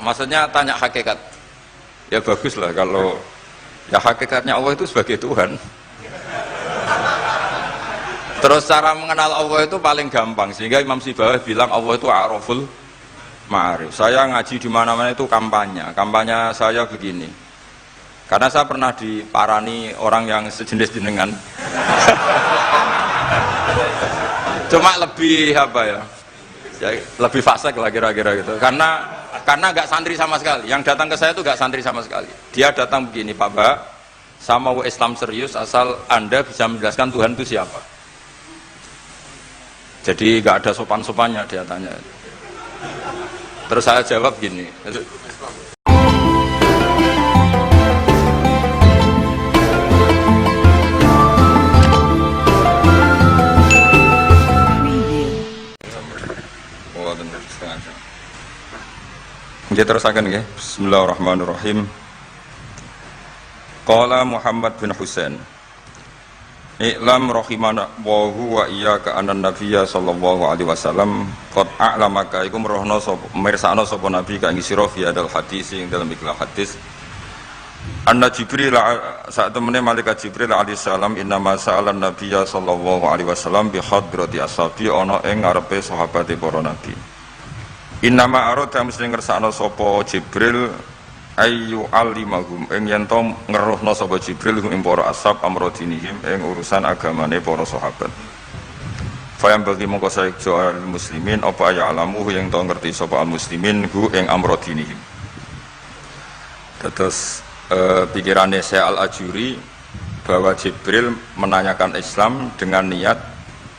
maksudnya tanya hakikat. Ya bagus lah kalau ya hakikatnya Allah itu sebagai Tuhan. Terus cara mengenal Allah itu paling gampang, sehingga Imam Sibawah bilang Allah itu a'raful ma'arif. Saya ngaji di mana-mana itu kampanye saya begini. Karena saya pernah diparani orang yang sejenis jenengan. Cuma lebih apa ya? Lebih fasik lah kira-kira gitu. Karena nggak santri sama sekali. Yang datang ke saya itu nggak santri sama sekali. Dia datang begini, Pak Mbak, saya mau Islam serius asal Anda bisa menjelaskan Tuhan itu siapa. Jadi nggak ada sopan-sopannya dia tanya. Terus saya jawab gini. Kita terusakan ya. Bismillahirrahmanirrahim. Qala Muhammad bin Husain. I'lam rahimana wa huwa iyyaka anan nabiyya sallallahu alaihi wasallam qad a'lamaka iku merohno sapa mirsakno sapa nabi kang sira fi hadal hadis ing dalam ikhlas hadis anna Jibril saat temene malaikat Jibril alaihi salam innama sa'alan nabiyya sallallahu alaihi wasallam bi hadrati ashabi ana ing ngarepe sahabate para nabi. Innama arada mesti ngersakno sapa Jibril ayu alimahum ing yen to ngeruhna sapa Jibril ing para ashab amrodinihim ing urusan agamane para sahabat. Fayam bagi mongko saejo al muslimin apa ya alamu yang to ngerti sapa al muslimin hu ing amrodinihim. Terus pikirannya Syekh Al-Ajuri bahwa Jibril menanyakan Islam dengan niat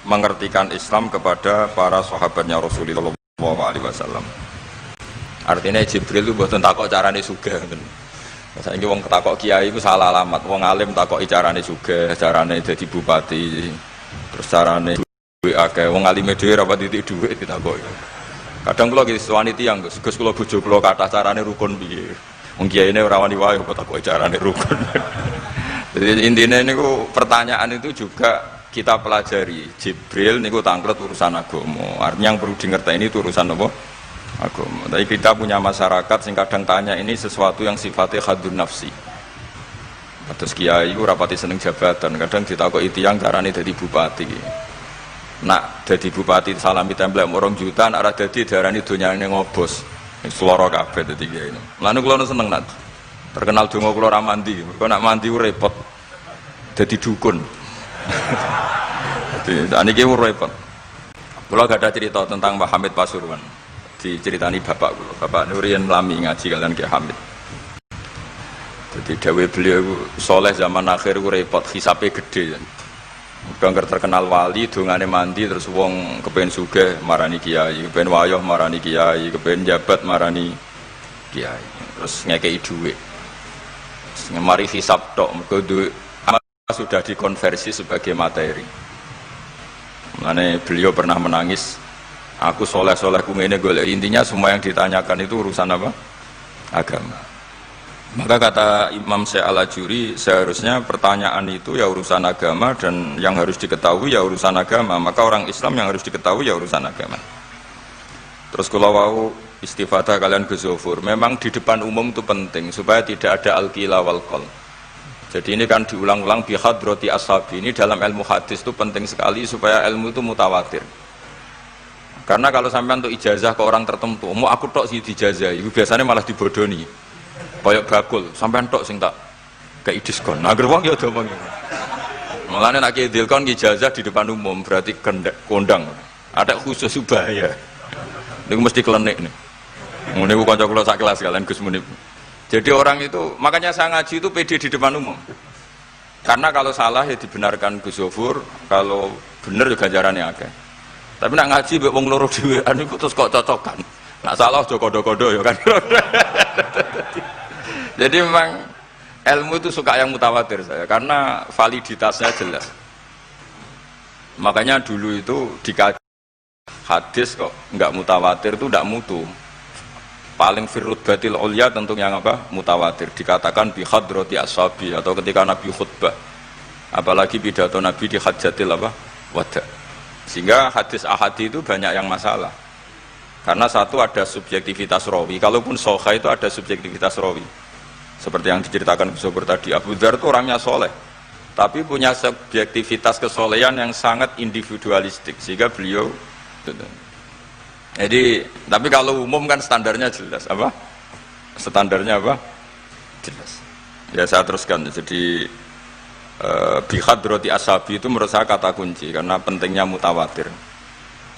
mengertikan Islam kepada para sahabatnya Rasulullah SAW. Artinya Jibril itu buatan takok carane sugih ngoten. Saiki wong takok kiai iku salah alamat. Wong alim takoki carane sugih, carane dadi bupati, terus carane duwe akeh. Wong alime dhewe ra pati dhuwit ditakoki. Kadang kula ki suwani tiyang, Gus kula bojo kula kathah carane rukun piye. Wong kiyaine ora wani wae kok takoki carane rukun. Jadi intinya niku pertanyaan itu juga kita pelajari. Jibril niku tangklet urusan agama. Artinya yang perlu dingerteni itu urusan apa? Agama. Tapi kita punya masyarakat sing kadang tanya ini sesuatu yang sifatnya khadun nafsi. Terus kiai itu rapati seneng jabatan. Kadang ditakoki tiyang carane dadi bupati. Nak dadi bupati salami templek 2 juta, nak ora dadi darani donyane ngobos. Seloro kabeh dadi kiai. Lan kula seneng nak. Terkenal donga kula ra mandi. Kok nak mandi repot. Dadi dukun. Jadi niki repot. Kula gak ada cerita tentang Mbah Hamid Pasuruan. Diceritani bapak kula. Bapak Nurian lami ngaji kalian Ki Hamid. Jadi dawuh beliau soleh zaman akhir ku repot, hisabe gede. Mudah terkenal wali, dongane mandi terus wong kepen sugih marani kiai, kepen wayoh marani kiai, kepen jabat marani kiai. Terus ngekei dhuwit. Mari hisab tok mergo duwe sudah dikonversi sebagai materi. Makanya beliau pernah menangis, aku soleh-soleh ngene golek. Intinya semua yang ditanyakan itu urusan apa? Agama. Maka kata Imam Syekh Al-Ajuri, seharusnya pertanyaan itu ya urusan agama, dan yang harus diketahui ya urusan agama. Maka orang Islam yang harus diketahui ya urusan agama. Terus kalau mau istifadah kalian ke Zofur, memang di depan umum itu penting supaya tidak ada al-qila wal qol. Jadi ini kan diulang-ulang bihadrati ashabi. Ini dalam ilmu hadis itu penting sekali supaya ilmu itu mutawatir. Karena kalau sampai untuk ijazah ke orang tertentu, mau aku tok sih dijazah, itu biasanya malah dibodoni. Kayak bakul, sampai tok sing tak kayak diskon. Nah, gerwang ya domong. Malah nek ki dilkon ijazah di depan umum berarti kondang. Ada khusus bahaya. Niku mesti klenik nih. Ngene ku kanca kula sak kelas kalian Gus Munib. Jadi orang itu, makanya saya ngaji itu pede di depan umum. Karena kalau salah ya dibenarkan Gus Zofur, kalau benar juga ganjarannya akeh. Tapi nak ngaji mbek wong loro dhewean iku terus kok cocokan. Nak salah aja kodo-kodo ya kan. Jadi memang ilmu itu suka yang mutawatir saya, karena validitasnya jelas. Makanya dulu itu dikaji hadis kok enggak mutawatir itu enggak mutu. Paling firrut batil ulya tentu yang apa? Mutawatir. Dikatakan bihadrati ashabi, atau ketika Nabi khutbah, apalagi pidato Nabi di hajatil apa? Wada. Sehingga hadis ahadi itu banyak yang masalah. Karena satu ada subjektivitas rawi, kalaupun soha itu ada subjektivitas rawi. Seperti yang diceritakan Gus Sobur tadi, Abu Dzar itu orangnya soleh, tapi punya subjektivitas kesolehan yang sangat individualistik, sehingga beliau. Jadi, tapi kalau umum kan standarnya jelas, apa? Standarnya apa? Jelas. Ya saya teruskan. Jadi bihadroti ashabi itu menurut saya kata kunci karena pentingnya mutawatir.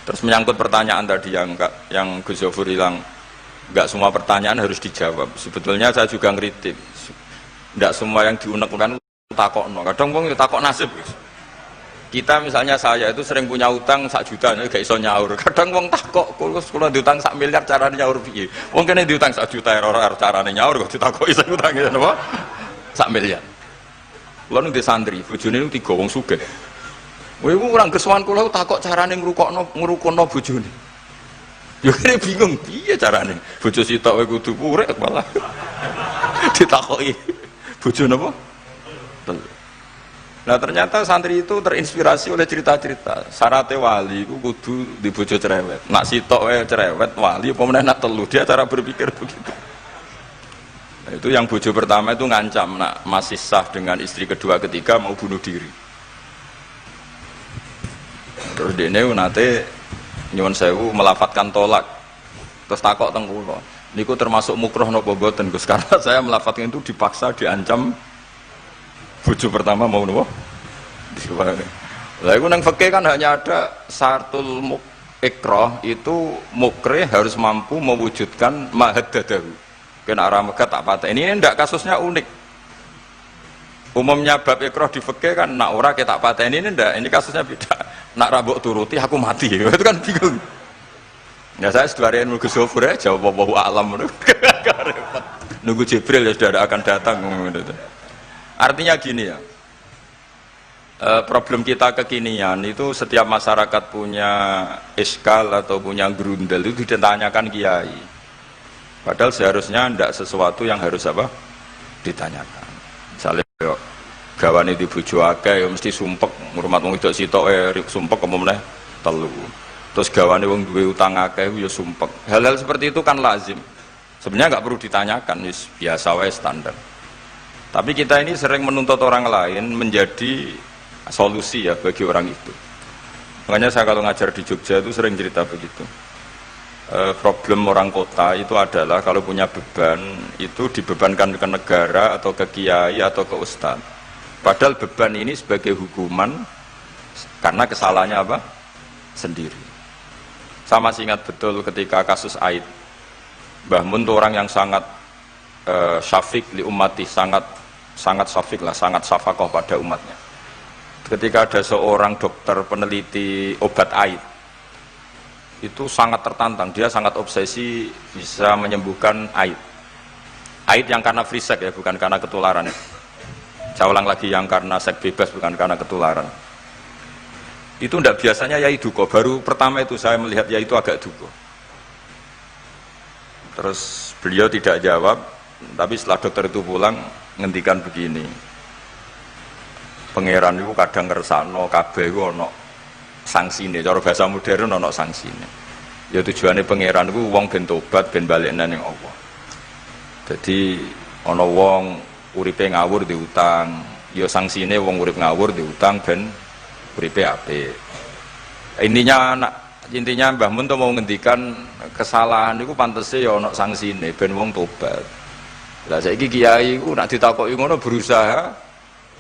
Terus menyangkut pertanyaan tadi yang Gus Zofur bilang nggak semua pertanyaan harus dijawab. Sebetulnya saya juga ngeritik. Nggak semua yang diunek-unek takokno. Kadang wong takok nasib. Kita misalnya saya itu sering punya utang 1 juta gak iso nyaur. Kadang wong takok kula diutang 1 miliar carane nyaur piye. Wong kene diutang 1 juta ora carane nyaur kok ditakoki sing utang napa? 1 miliar. Kula nu di santri, bojone nu 3 wong sugih. Kowe ora geswan kula takok carane ngrukono bojone. Ya kene bingung piye carane. Bojo sitok kowe kudu urip malah. Ditakoki bojo napa? Nah ternyata santri itu terinspirasi oleh cerita-cerita. Syaratnya wali itu kudu di bojo cerewet. Nak sitok cerewet wali apa meneh nak telu, dia cara berpikir begitu. Nah, itu yang bojo pertama itu ngancam nak masih sah dengan istri kedua ketiga mau bunuh diri. Terus dene nate nyuwun sewu melafatkan tolak. Terus takok teng kula. Niku termasuk mukroh napa mboten Gus? Karena saya melafatkan itu dipaksa diancam bojo pertama mau nopo? Lah iku nang fikih kan hanya ada syaratul ikrah itu mukrih harus mampu mewujudkan mahaddadahu. Kena arah Mekah tak patah. Ini ndak kasusnya unik. Umumnya bab ikrah di fikih kan nak ora ke tak patah ini ndak. Ini kasusnya beda. Nak rabok turuti aku mati. Itu kan bingung. Ya saya sedarian Gus Zofur ya jawab wallahu a'lam. Nunggu Jibril ya sudah akan datang gitu. Artinya gini ya, problem kita kekinian itu setiap masyarakat punya iskal atau punya grundel itu ditanyakan kiai. Padahal seharusnya tidak sesuatu yang harus apa ditanyakan. Misalnya gawane di bojo akeh ya mesti sumpek, ngurmat wong wedok sitok sumpek apa meneh telu. Terus gawane wong duwe utang akeh ya sumpek. Hal-hal seperti itu kan lazim. Sebenarnya nggak perlu ditanyakan, biasa wae standar. Tapi kita ini sering menuntut orang lain menjadi solusi ya bagi orang itu. Makanya saya kalau ngajar di Jogja itu sering cerita begitu. Problem orang kota itu adalah kalau punya beban itu dibebankan ke negara atau ke kiai atau ke ustadz. Padahal beban ini sebagai hukuman karena kesalahannya apa? Sendiri. Saya masih ingat betul ketika kasus Aid. Mbah Mun itu orang yang sangat syafiq li ummati, sangat syafiq lah, sangat syafaqah pada umatnya. Ketika ada seorang dokter peneliti obat Aid, itu sangat tertantang, dia sangat obsesi bisa menyembuhkan Aid. Aid yang karena free sex ya, bukan karena ketularan. Saya ulang lagi, yang karena seks bebas, bukan karena ketularan. Itu tidak biasanya yai duko, baru pertama itu saya melihat yai itu agak duko. Terus beliau tidak jawab, tapi setelah dokter itu pulang ngendikan begini, pangeran itu kadang ngersano kabeh itu ono sanksine, cara bahasa modern ono sanksine. Ya tujuannya pangeran itu wong ben tobat ben balik nang Allah. Jadi ono wong uripe ngawur diutang, ya sanksine wong urip ngawur diutang ben uripe apik. Intinya Mbah Mun tuh mau ngendikan kesalahan itu pantese ya ono sanksine ben wong tobat. Lah saiki kiai ku nak ditakoki ngono berusaha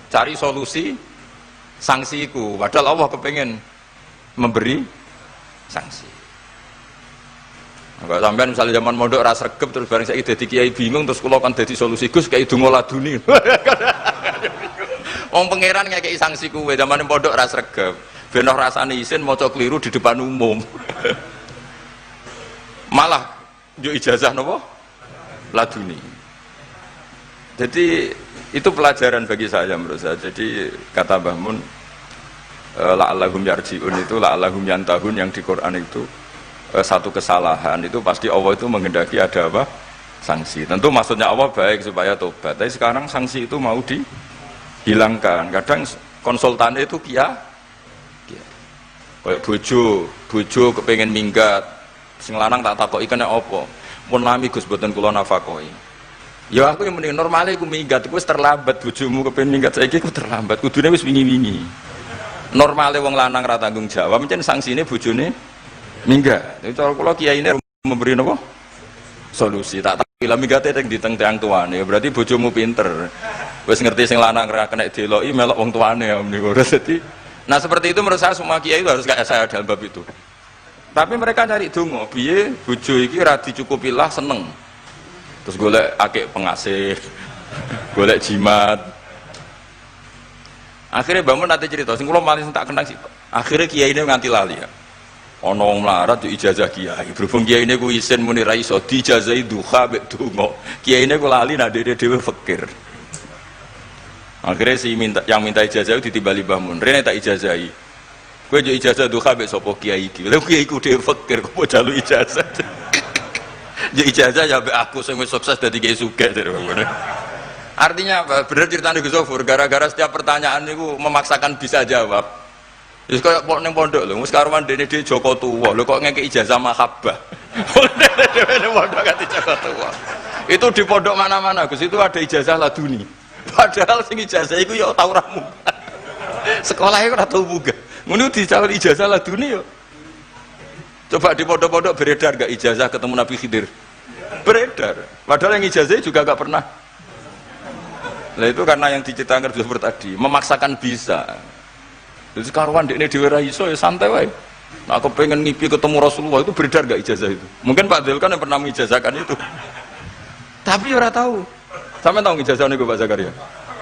cari solusi sanksi iku, padahal Allah kepengen memberi sanksi. Enggak sampean misalnya zaman mondok ra sregep terus bareng saiki dadi kiai bingung terus kula kan dadi solusi Gus kayak donga laduni. Wong pangeran ngekeki sanksi kuwe zaman mondok ra sregep. Ben ora rasane isin maca kliru di depan umum. Malah yo ijazah napa? Laduni. Jadi itu pelajaran bagi saya menurut saya. Jadi kata Mbah Mun la'allahum yarji'un itu la'allahum yantahun yang di Quran itu satu kesalahan itu pasti Allah itu menghendaki ada apa? Sanksi. Tentu maksudnya Allah baik supaya tobat. Tapi sekarang sanksi itu mau dihilangkan. Kadang konsultan itu kayak bojo kepengen minggat Sing lanang tak takoki kena apa? Mun lami Gus boten kula nafakoi. Ya aku yang mending normale aku minggat iku wis terlambat bojomu kepen minggat saiki aku terlambat. Kudune wis wingi-wingi. Normale wong lanang ra tanggung jawab mencen sanksine bojone minggat. Itu cara kula kiyaine memberi napa? Solusi. Tak bila minggate teng diteng-teng tuane. Berarti bojomu pinter. Wis ngerti sing lanang ra kena deloki melok wong tuane ya meniku. Dadi nah seperti itu menurut saya semua kiai itu harus kayak saya dalam bab itu. Tapi mereka cari donga, piye bojo iki ra dicukupilah seneng. Terus golek akeh pengasih, golek jimat. Akhirnya bangun nanti cerita, sing kula malih tak kenang sih. Akhirnya kiai ini nganti lali ya. Ana wong melarat yo ijazah kiai. Berhubung kiai ini ku isin muni ra iso dijazahi duha mek donga. Kiai ini ku lali nak dhewe fakir. Akhirnya yang minta ijazah itu ditimbali bangun. Rene tak ijazahi. Kowe yo ijazah duha mek sapa kiai iki. Lha kiai ku dhewe fakir kok jalu ijazah. Ya ijazah ya aku sing wis sukses dadi kiai sugih. Artinya apa? Bener ceritane Gus Zofur, gara-gara setiap pertanyaan niku memaksakan bisa jawab. Wis koyo ning pondok lho, wis karuan dene dhewe Joko tuwa. Lho kok ngeke ijazah mahabbah. Dene pondok ganti Joko tuwa. Itu di pondok mana-mana Gus, itu ada ijazah laduni. Padahal sing ijazah iku ya tau ra munggah. Sekolahe ora tau munggah. Ngono dicalon ijazah laduni yo. Coba di pondok-pondok beredar gak ijazah ketemu Nabi Khidir? Beredar. Padahal yang ijazah juga gak pernah. Nah itu karena yang diceritakan seperti tadi, memaksakan bisa. Jadi karuan dekne dhewe ra iso ya santai wae. Nah aku pengen ngipi ketemu Rasulullah itu beredar gak ijazah itu? Mungkin Pak Del kan yang pernah mengijazahkan itu. Tapi ora tahu. Sampe tahu ijazah niku Pak Zakaria?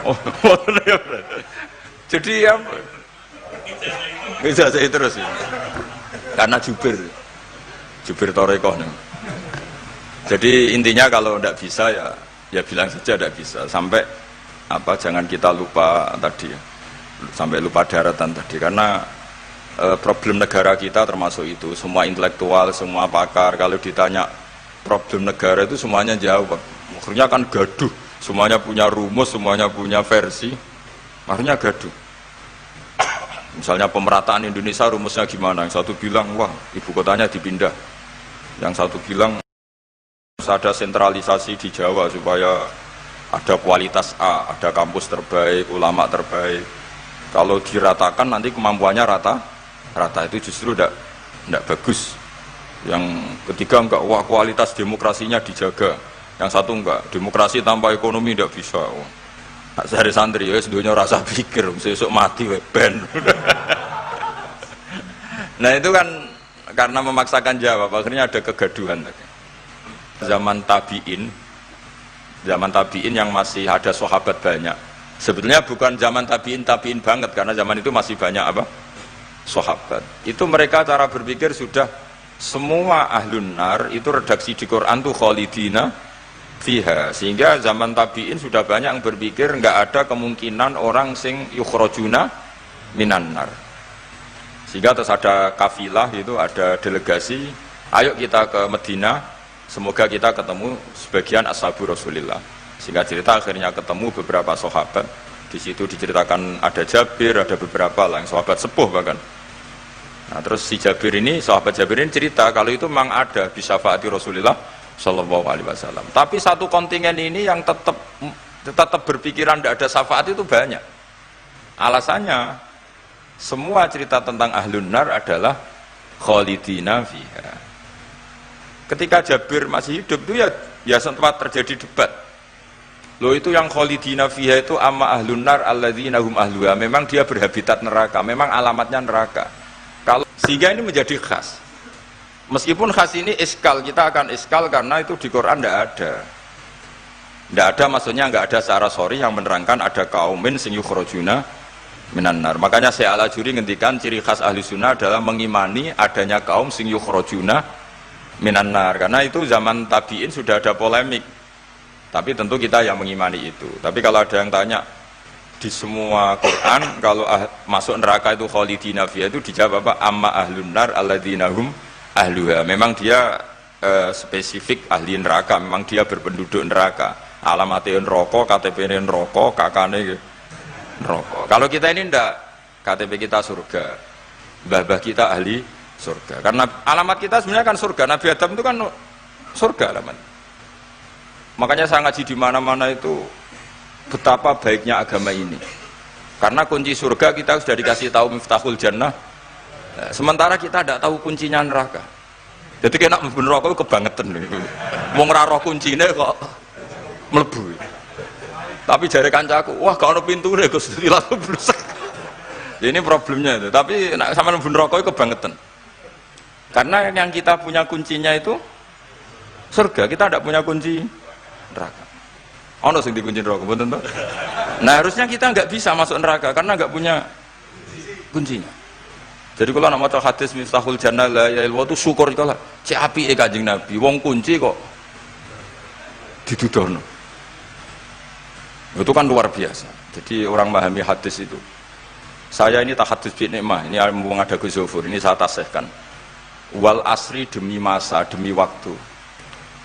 Oh, jadi ya ijazah terus ya. Karena Jubir Torekoh nih. Jadi intinya kalau tidak bisa ya bilang saja tidak bisa. Sampai apa jangan kita lupa tadi ya. Sampai lupa daratan tadi karena problem negara kita termasuk itu. Semua intelektual, semua pakar kalau ditanya problem negara itu semuanya jawab. Akhirnya kan gaduh. Semuanya punya rumus, semuanya punya versi. Akhirnya gaduh. Misalnya pemerataan Indonesia rumusnya gimana? Yang satu bilang, wah ibu kotanya dipindah. Yang satu bilang harus ada sentralisasi di Jawa supaya ada kualitas A, ada kampus terbaik, ulama terbaik. Kalau diratakan nanti kemampuannya rata itu justru tidak bagus. Yang ketiga enggak, wah kualitas demokrasinya dijaga. Yang satu enggak, demokrasi tanpa ekonomi tidak bisa. Sehari santri ya sedunia rasa pikir besok mati ben. Nah itu kan karena memaksakan jawab akhirnya ada kegaduhan. Zaman tabiin yang masih ada sahabat banyak. Sebetulnya bukan zaman tabiin banget karena zaman itu masih banyak apa? Sahabat. Itu mereka cara berpikir sudah semua ahlun nar itu redaksi di Quran tuh khalidina fiha, sehingga zaman tabiin sudah banyak yang berpikir nggak ada kemungkinan orang sing yukhrajuna minan nar. Sehingga terus ada kafilah itu, ada delegasi, ayo kita ke Medina, semoga kita ketemu sebagian ashabu Rasulillah. Sehingga cerita akhirnya ketemu beberapa sahabat. Di situ diceritakan ada Jabir, ada beberapa lah yang sahabat sepuh bahkan. Nah terus si Jabir ini, sahabat Jabir ini cerita kalau itu memang ada bisa faati Rasulillah Sallallahu Alaihi Wasallam. Tapi satu kontingen ini yang tetap berpikiran tidak ada syafaat itu banyak. Alasannya semua cerita tentang ahlun nar adalah khalidina fiha. Ketika Jabir masih hidup itu ya sempat terjadi debat. Loh itu yang khalidina fiha itu amma ahlun nar alladzina hum ahluha. Memang dia berhabitat neraka, memang alamatnya neraka. Kalau sehingga ini menjadi khas. Meskipun khas ini iskal, kita akan iskal karena itu di Quran tidak ada. Tidak ada maksudnya nggak ada secara sorry yang menerangkan ada kaumin sing yukhrajuna minan nar. Makanya Syekh Al-Ajuri ngendikan ciri khas ahli sunnah adalah mengimani adanya kaum sing yukhrajuna minan nar. Karena itu zaman tabiin sudah ada polemik. Tapi tentu kita yang mengimani itu. Tapi kalau ada yang tanya di semua Quran kalau masuk neraka itu khalidina fiha itu dijawab apa? Amma ahlun nar alladzina hum ahluha. Memang dia spesifik ahli neraka, memang dia berpenduduk neraka. Alamatnya neraka, KTP-nya neraka, kakane neraka. Kalau kita ini ndak, KTP kita surga, mbah-mbah kita ahli surga. Karena alamat kita sebenarnya kan surga. Nabi Adam itu kan surga alamat. Makanya saya ngaji di mana-mana itu betapa baiknya agama ini. Karena kunci surga kita sudah dikasih tahu miftahul jannah. Sementara kita tidak tahu kuncinya neraka. Jadi kena mlebu neraka itu kebangetan. Wong ora roh kuncine kok mlebu. Tapi jare kancaku, wah gak ono pintune Gus, ilang blusek. Ini problemnya itu. Tapi nek sampean mlebu neraka itu kebangetan. Karena yang kita punya kuncinya itu surga, kita tidak punya kunci neraka. Ono sing dikunci neraka, mboten to? Nah, harusnya kita nggak bisa masuk neraka karena nggak punya kuncinya. Jadi kalau nak maca hadis miftahul jannah la ilaha illallah itu syukur kalau cek apike Kanjeng Nabi, wong kunci kok didudono. Itu kan luar biasa. Jadi orang memahami hadis itu. Saya ini tahadus bi nikmah, ini ada Gus Zofur, ini saya tasihkan. Wal asri demi masa, demi waktu.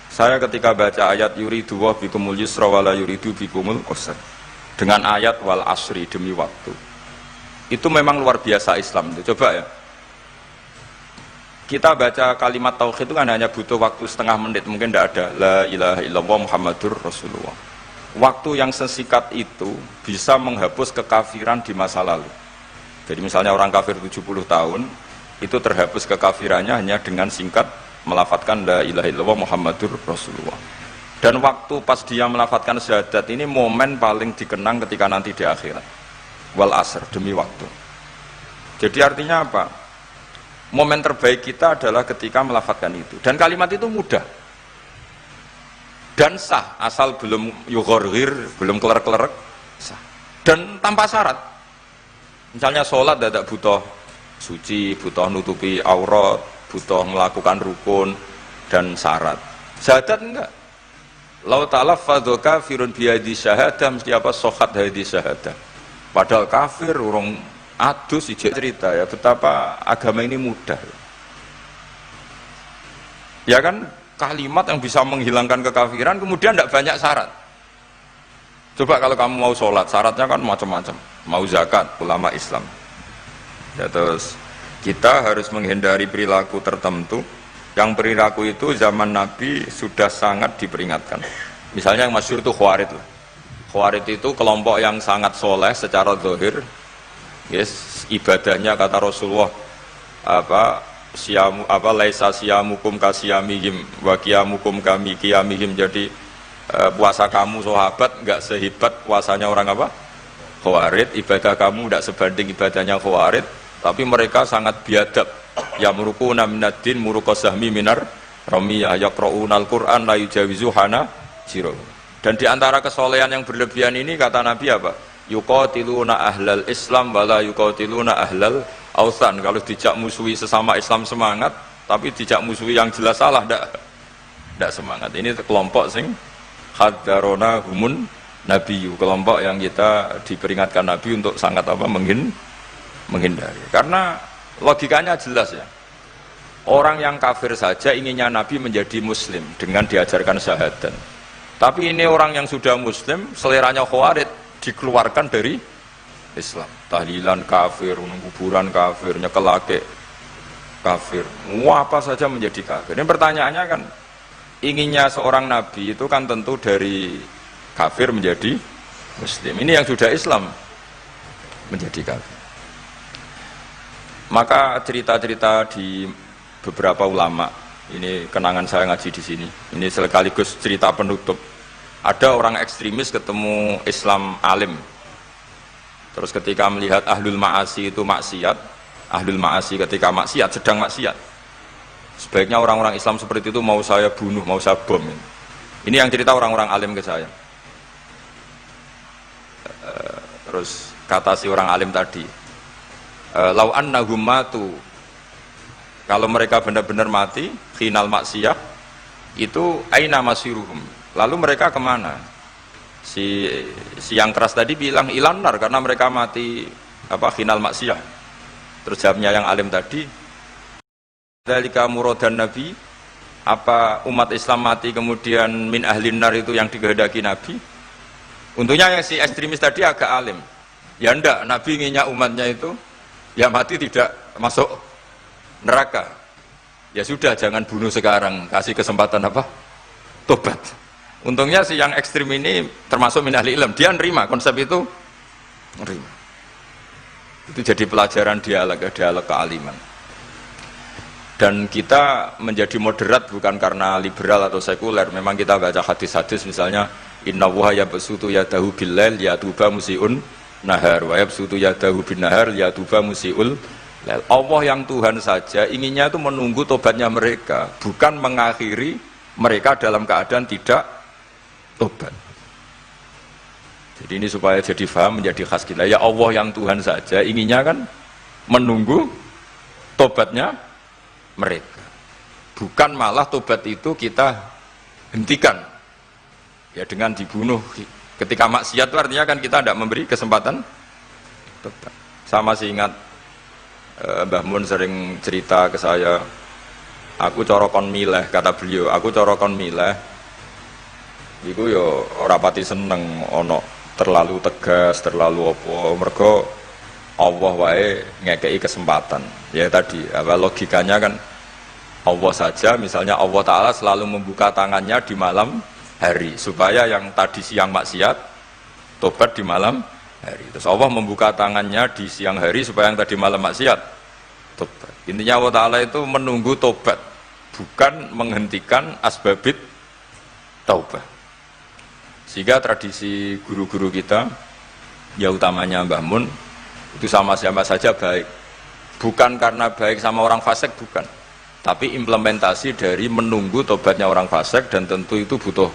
Saya ketika baca ayat yuridu wa bikumul yusra wala yuridu bikumul usra. Dengan ayat wal asri demi waktu. Itu memang luar biasa Islam itu. Coba ya. Kita baca kalimat tauhid itu kan hanya butuh waktu setengah menit, mungkin tidak ada la ilaha illallah Muhammadur Rasulullah. Waktu yang sesikat itu bisa menghapus kekafiran di masa lalu. Jadi misalnya orang kafir 70 tahun itu terhapus kekafirannya hanya dengan singkat melafadzkan la ilaha illallah Muhammadur Rasulullah. Dan waktu pas dia melafadzkan syahadat ini momen paling dikenang ketika nanti di akhirat. Wal asr, demi waktu. Jadi artinya apa? Momen terbaik kita adalah ketika melafadzkan itu. Dan kalimat itu mudah dan sah, asal belum yughorghir, belum keler-kelerek, sah. Dan tanpa syarat. Misalnya sholat tidak butuh suci, butuh nutupi aurat, butuh melakukan rukun dan syarat. Syahadat enggak. Lau talaffadhu kafirun biyadi syahadah, mesti apa? Sohat hadi syahadah. Padahal kafir, urung adus, ijek cerita ya, betapa agama ini mudah. Ya kan, kalimat yang bisa menghilangkan kekafiran, kemudian tidak banyak syarat. Coba kalau kamu mau sholat, syaratnya kan macam-macam. Mau zakat, ulama Islam. Ya, terus kita harus menghindari perilaku tertentu yang perilaku itu zaman Nabi sudah sangat diperingatkan. Misalnya yang masyhur itu Khawarij. Khawarij itu kelompok yang sangat soleh secara zahir. Yes, ibadahnya kata Rasulullah siamu laisa siamukum kasiyamihim wa qiyamukum kami qiyamihim. Jadi puasa kamu sahabat enggak sehebat puasanya orang apa? Khawarij. Ibadah kamu enggak sebanding ibadahnya Khawarij, tapi mereka sangat biadab. Ya murukuna minaddin murukasahmi minar ramiyah yaqra'unal Qur'an la yujawizu hana jiro. Dan di antara kesolehan yang berlebihan ini kata Nabi apa? Yuqatiluna ahlal Islam wala yuqatiluna ahlal ausan. Kalau dijak musuhi sesama Islam semangat, tapi dijak musuhi yang jelas salah ndak semangat. Ini kelompok sing hadarona humun nabiyyu, kelompok yang kita diperingatkan Nabi untuk sangat apa menghindari. Karena logikanya jelas ya. Orang yang kafir saja inginnya Nabi menjadi muslim dengan diajarkan syahadat. Tapi ini orang yang sudah muslim, seleranya Khawarij, dikeluarkan dari Islam. Tahlilan kafir, kuburan kafir, nyekelake kafir, apa saja menjadi kafir. Ini pertanyaannya kan, inginnya seorang nabi itu kan tentu dari kafir menjadi muslim. Ini yang sudah Islam menjadi kafir. Maka cerita-cerita di beberapa ulama, ini kenangan saya ngaji di sini. Ini sekaligus cerita penutup. Ada orang ekstremis ketemu Islam alim. Terus ketika melihat ahlul ma'asi itu maksiat, ahlul ma'asi ketika maksiat, sedang maksiat, sebaiknya orang-orang Islam seperti itu mau saya bunuh, mau saya bom. Ini yang cerita orang-orang alim ke saya. Terus kata si orang alim tadi, lau annahum matu, kalau mereka benar-benar mati final maksiyah itu aina masiruhum, lalu mereka kemana? Si yang keras tadi bilang ilanar, karena mereka mati apa final maksiyah. Terus jawabnya yang alim tadi, dzalika muradan nabi, apa umat Islam mati kemudian min ahlin nar itu yang dikehendaki Nabi? Untungnya yang si ekstremis tadi agak alim. Ya ndak, Nabi inginnya umatnya itu ya mati tidak masuk neraka. Ya sudah, jangan bunuh sekarang, kasih kesempatan apa? Tobat. Untungnya si yang ekstrim ini termasuk min ahli ilm, dia nerima konsep itu, nerima. Itu jadi pelajaran dialog kealiman. Dan kita menjadi moderat bukan karena liberal atau sekuler. Memang kita baca hadis-hadis misalnya inna wuha yabsutu yadahu billail yatuba musiun nahar wa yabsutu yadahu bin nahar yatuba musiul. Allah yang Tuhan saja inginnya itu menunggu tobatnya mereka, bukan mengakhiri mereka dalam keadaan tidak tobat. Jadi ini supaya jadi faham, menjadi khas kita. Ya Allah yang Tuhan saja inginnya kan menunggu tobatnya mereka, bukan malah tobat itu kita hentikan ya dengan dibunuh ketika maksiat. Itu artinya kan kita tidak memberi kesempatan tobat. Saya masih ingat Mbah Mun sering cerita ke saya, aku corokon mileh, kata beliau, aku corokon mileh iku yo ora pati seneng ono terlalu tegas, terlalu apa, mergo Allah wae ngekei kesempatan. Ya tadi, apa logikanya kan Allah saja, misalnya Allah Ta'ala selalu membuka tangannya di malam hari supaya yang tadi siang maksiat tobat di malam hari. Terus Allah membuka tangannya di siang hari supaya yang tadi malam maksiat tobat. Intinya Allah Ta'ala itu menunggu tobat, bukan menghentikan asbabit taubah. Sehingga tradisi guru-guru kita, ya utamanya Mbah Mun, itu sama-sama saja baik. Bukan karena baik sama orang fasik, bukan. Tapi implementasi dari menunggu tobatnya orang fasik, dan tentu itu butuh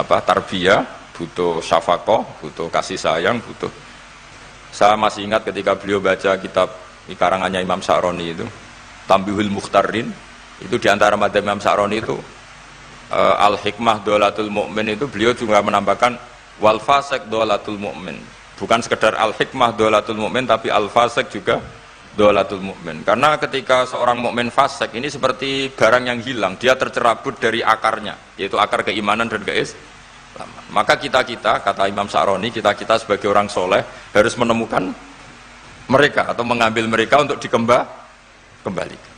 tarbiyah, butuh syafaqah, butuh kasih sayang, butuh. Saya masih ingat ketika beliau baca kitab di karangannya Imam Sa'roni itu, Tambihul Mukhtarin, itu diantara madzhab Imam Sa'roni itu Al-Hikmah Dolatul Mu'min, itu beliau juga menambahkan wal fasik Dolatul Mu'min. Bukan sekedar Al-Hikmah Dolatul Mu'min, tapi Al-Fasik juga Dolatul Mu'min. Karena ketika seorang mukmin fasik ini seperti barang yang hilang, dia tercerabut dari akarnya, yaitu akar keimanan dan keislaman. Maka kita-kita, kata Imam Sa'roni, kita-kita sebagai orang soleh harus menemukan mereka atau mengambil mereka untuk dikembalikan.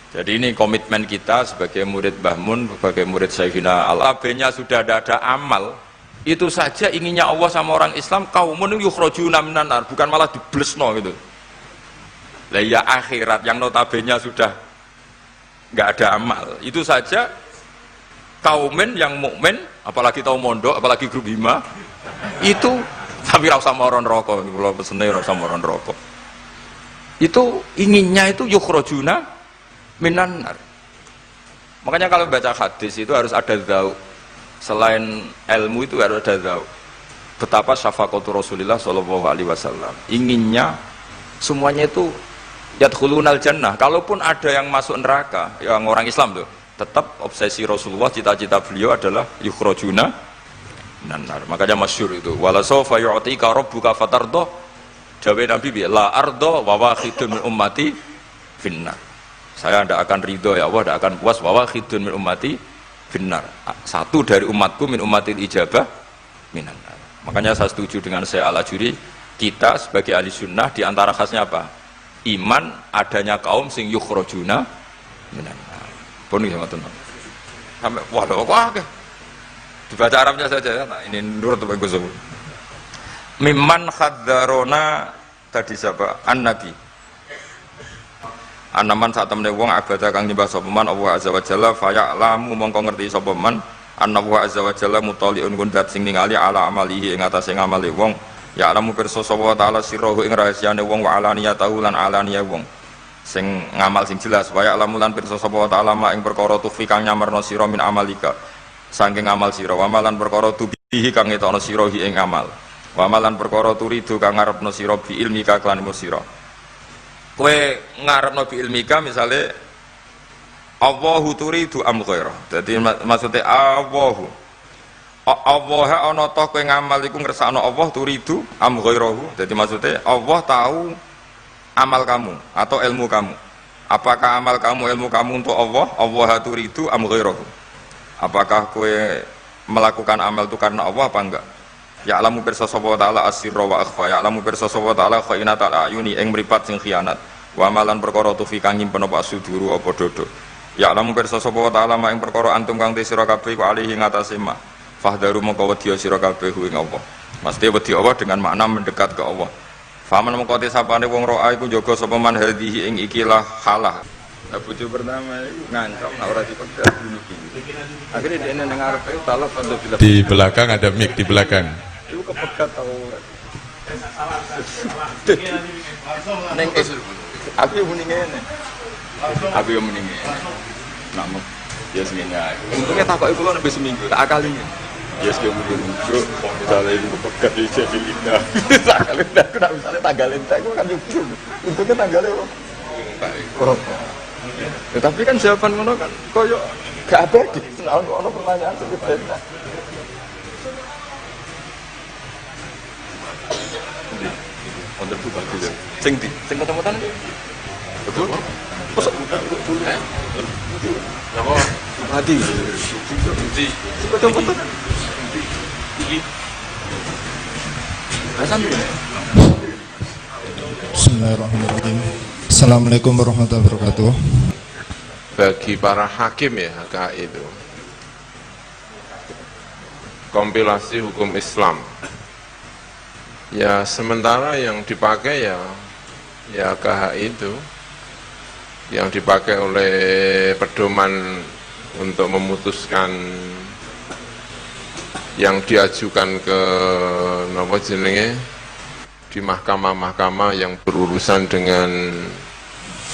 Jadi ini komitmen kita sebagai murid Mbah Mun, sebagai murid Sayyidina Al-Abenya sudah ada amal. Itu saja inginnya Allah sama orang Islam, kaumun yukhrajuna minan nar, bukan malah diblesno gitu. Lah ya akhirat yang notabene sudah nggak ada amal. Itu saja kaumen yang mukmin, apalagi tahu mondok, apalagi grup hima, itu tapi ra usah moron rokok, kula pesene ra usah moron rokok. Itu inginnya itu yukhrajuna minan nar. Makanya kalau baca hadis itu harus ada dzauq. Selain ilmu itu harus ada dzauq. Betapa syafaqatu Rasulullah sallallahu alaihi wasallam. Inginnya semuanya itu yadkhulunal jannah. Kalaupun ada yang masuk neraka, yang orang Islam tuh, tetap obsesi Rasulullah, cita-cita beliau adalah yukhrajuna minan nar. Makanya masyhur itu, wala sawfa yu'tika rabbuka fatardah. Jawab Nabi bi la ardo wa wahidun min ummati finnar. Saya tidak akan ridho ya Allah, tidak akan puas wa wahidun min ummati finnar. Satu dari umatku min ummatil ijabah minan nar. Makanya saya setuju dengan Syekh Al-Ajuri, kita sebagai ahli sunnah di antara khasnya apa? Iman adanya kaum sing yukhrajuna minan nar. Pun iki ngoten. Sampai waduh kok dibaca Arabnya saja. Nah, ini nurut bagus. Mimman khadzarona tadi siapa? An-Nabi. Anaman saat temene wong abada kang nyembah sapa man Allah azza wa jalla fa ya'lamu mongko ngerti sapa man annahu azza wa jalla mutaliun kundat sing ningali ala amalihi ing atase ngamale wong ya alamu pirsa sapa taala sirruhu ing rahasiane wong wa alaniyatahu lan alaniya wong sing ngamal sing jelas wa ya'lamu lan pirsa sapa taala mak ing perkara tufi kang nyamarno sira min amalika saking amal sira wa malan perkara tubihi kang ngetokno sira ing amal wa malan perkara turidu kang ngarepno sira bi ilmika kan sira kowe ngarepno bi ilmika misale Allahu turidu am ghairah. Dadi maksudnya Allah ana ta kowe ngamal iku ngersakno Allah turidu am ghairahu. Dadi maksudnya Allah tahu amal kamu atau ilmu kamu. Apakah amal kamu ilmu kamu untuk Allah? Allah turidu am ghairahu. Apakah kowe melakukan amal itu karena Allah apa enggak? Ya'lamu pirsa sapa ta'ala asirra wa akhfa. Ya'lamu pirsa sapa ta'ala khainatal ayuni ing mripat sing khianat. Wa malan perkara tufi kang nyimpen apa suduru apa dodo. Ya lamun pirsa sapa wa ta'ala ing perkara antum kang te sira kabeh ku alihi ngatasé ma. Fahdharu mongko wedi sira kabeh ing Allah. Mesti wedi Allah dengan makna mendekat ke Allah. Faman mongko te sapane wong roa iku jaga sapa man hadhihi ing ikilah halah. Nah, bojo pertama itu ngancam nek ora dipegat bunuh diri. Akhirnya dia nang ngarepe talak pada bila. Di belakang ada mic di belakang. Itu kepegat tau. Neng aku yang muni ngene. Aku yang muni ngene. Namun ya seminggu. Untungnya takoki kula nembe seminggu, tak akali. Ya sing muni bro, misalnya itu kepegat di jadi lidah. Sakale aku nak misalnya tanggalin tak aku kan nyukur. Untungnya tanggalnya oh. Tetapi kan jawaban ngono kan koyo gak abadi. Selalu ono pertanyaan seperti itu. Untuk buka dulu. Sing ketemu-temuan iki. Betul? Kosok dulu. Napa? Mati. Di. Ketemu-temuan. Iki. Bismillahirrahmanirrahim. Assalamualaikum warahmatullahi wabarakatuh. Bagi para hakim ya HKI itu kompilasi hukum Islam ya, sementara yang dipakai ya KHI itu yang dipakai oleh pedoman untuk memutuskan yang diajukan ke napa jenenge di mahkamah-mahkamah yang berurusan dengan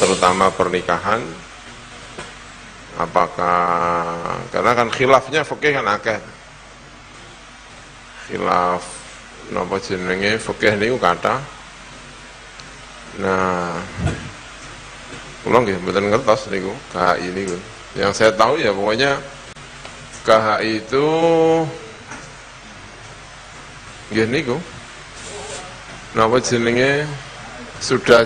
terutama pernikahan. Apakah karena kan khilafnya fikih kan akeh. Khilaf napa jenenge fikih niku kathah. Nah, kula nggih mboten ngertos niku KHI niku. Yang saya tahu ya pokoknya KHI itu nggih niku napa jenenge sudah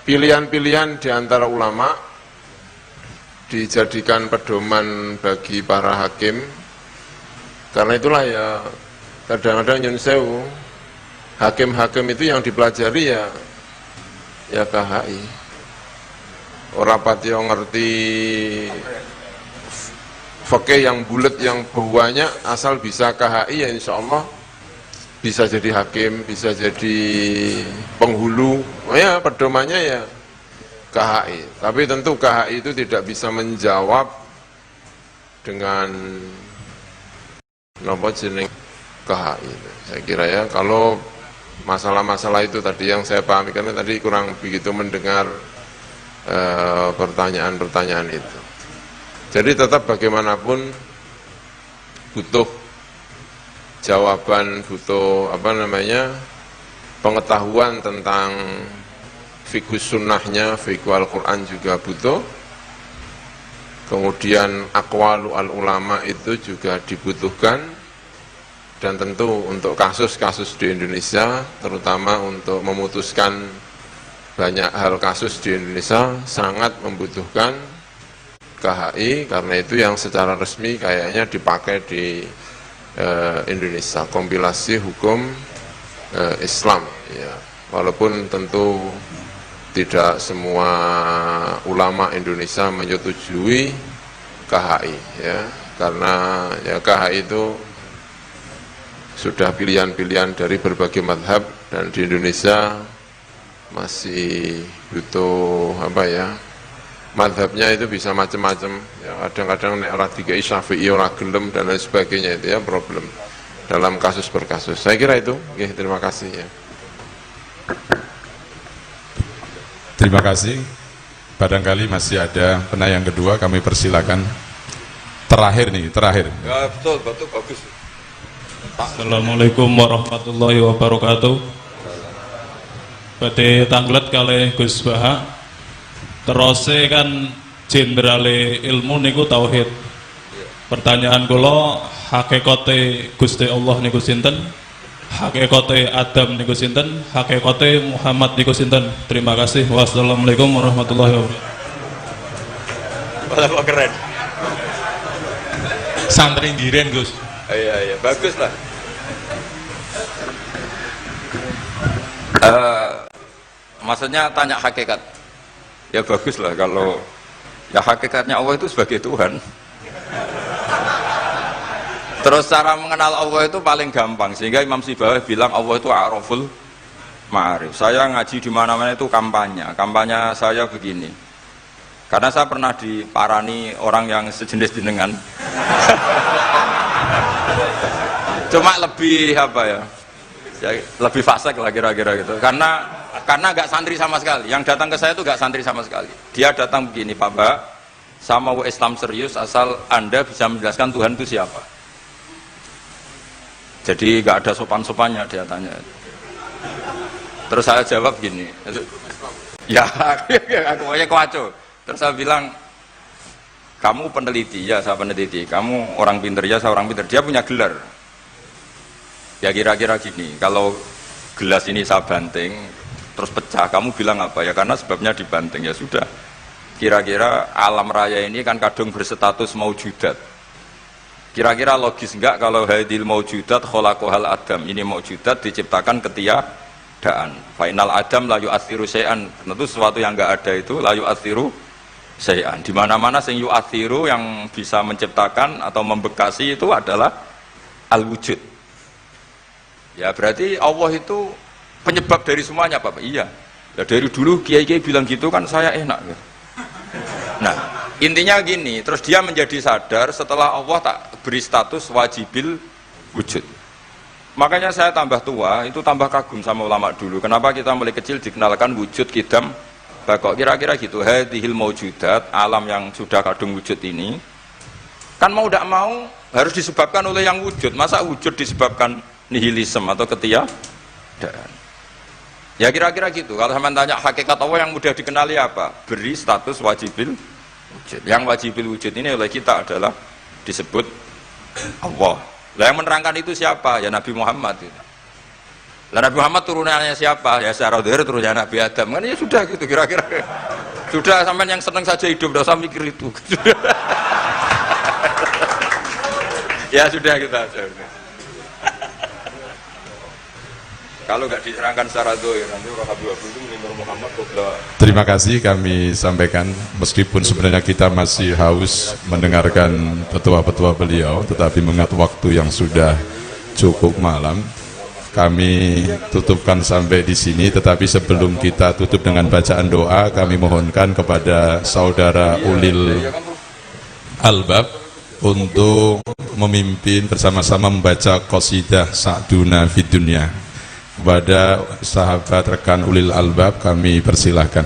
pilihan-pilihan di antara ulama dijadikan pedoman bagi para hakim. Karena itulah ya kadang-kadang nyun sewu hakim-hakim itu yang dipelajari ya KHI. Ora patio ngerti fikih yang bulat yang banyak, asal bisa KHI ya insya Allah bisa jadi hakim, bisa jadi penghulu. Oh ya pedomannya ya KHI, tapi tentu KHI itu tidak bisa menjawab dengan nomor jenis KHI. Saya kira ya, kalau masalah-masalah itu tadi yang saya pahami, karena tadi kurang begitu mendengar pertanyaan-pertanyaan itu. Jadi tetap bagaimanapun butuh jawaban, butuh pengetahuan tentang fikih sunnahnya, fikih Al-Quran juga butuh. Kemudian aqwalu al-ulama itu juga dibutuhkan. Dan tentu untuk kasus-kasus di Indonesia, terutama untuk memutuskan banyak hal kasus di Indonesia, sangat membutuhkan KHI, karena itu yang secara resmi kayaknya dipakai di Indonesia, kompilasi hukum Islam. Ya. Walaupun tentu tidak semua ulama Indonesia menyetujui KHI ya, karena ya KHI itu sudah pilihan-pilihan dari berbagai madhab, dan di Indonesia masih butuh madhabnya itu bisa macam-macam ya, kadang-kadang nek ora dikai Syafi'i ora gelem dan lain sebagainya, itu ya problem dalam kasus per kasus. Saya kira itu. Oke, terima kasih ya. Terima kasih. Barangkali masih ada penanya yang kedua, kami persilakan. Terakhir. Ya betul bagus. Assalamualaikum warahmatullahi wabarakatuh. Badhe tanglet kalih Gus Baha. Terose kan jenderale ilmu niku tauhid. Pertanyaan kula, hakikate Gusti Allah niku sinten? Hakikate Adam niku sinten? Hakikate Muhammad niku sinten? Terima kasih. Wassalamualaikum warahmatullahi wabarakatuh. Wah, kok keren. Santri Giren, Gus. Iya, bagus lah. maksudnya tanya hakikat. Ya bagus lah kalau ya hakikatnya Allah itu sebagai Tuhan. Terus cara mengenal Allah itu paling gampang, sehingga Imam Sibawayh bilang Allah itu a'raful ma'arif. Saya ngaji di mana-mana itu kampanye saya begini. Karena saya pernah diparani orang yang sejenis jenengan. Cuma lebih apa ya? Lebih fasik lah kira-kira gitu. Karena nggak santri sama sekali. Yang datang ke saya itu nggak santri sama sekali. Dia datang begini, Pak Mbak, saya mau Islam serius asal Anda bisa menjelaskan Tuhan itu siapa. Jadi nggak ada sopan-sopannya dia tanya. Terus saya jawab gini, ya aku aja kewaco. Terus saya bilang, kamu peneliti, ya saya peneliti. Kamu orang pinter, ya saya orang pinter. Dia punya gelar. Ya kira-kira gini, kalau gelas ini saya banting, terus pecah, kamu bilang apa? Ya karena sebabnya dibanting, ya sudah. Kira-kira alam raya ini kan kadung berstatus maujudat. Kira-kira logis enggak kalau hadil maujudat khalaqahal adam, ini maujudat diciptakan ketiadaan. Fainal adam la yu'athiru syai'an, tentu sesuatu yang enggak ada itu la yu'athiru syai'an. Di mana-mana sing yu'athiru yang bisa menciptakan atau membekasi itu adalah al-wujud. Ya berarti Allah itu penyebab dari semuanya, Pak. Iya. Ya dari dulu kiai-kiai bilang gitu kan saya enak. Nah, intinya gini, terus dia menjadi sadar setelah Allah tak beri status wajibil wujud. Makanya saya tambah tua, itu tambah kagum sama ulama dulu. Kenapa kita mulai kecil dikenalkan wujud kidam bakok, kira-kira gitu. Hadhil maujudat, alam yang sudah kadung wujud ini, kan mau tidak mau harus disebabkan oleh yang wujud. Masa wujud disebabkan nihilisme atau ketiadaan? Ya kira-kira gitu. Kalau sampean tanya hakikat Allah yang mudah dikenali apa? Beri status wajibil wujud. Yang wajibil wujud ini oleh kita adalah disebut Allah. Lah yang menerangkan itu siapa? Ya Nabi Muhammad. Lah Nabi Muhammad turunannya siapa? Ya secara dhahir turunnya Nabi Adam. Kan ya sudah gitu kira-kira. Sudah, sampean yang senang saja hidup, enggak usah mikir itu. Ya sudah kita aja. Kalau nggak diterangkan secara dohir, nanti orang Habib itu Nur Muhammad Qobla. Terima kasih kami sampaikan, meskipun sebenarnya kita masih haus mendengarkan petua-petua beliau, tetapi mengingat waktu yang sudah cukup malam, kami tutupkan sampai di sini. Tetapi sebelum kita tutup dengan bacaan doa, kami mohonkan kepada saudara Ulil Albab untuk memimpin bersama-sama membaca qasidah Sa'duna Fid Dunya. Kepada sahabat rekan Ulil Albab kami persilahkan.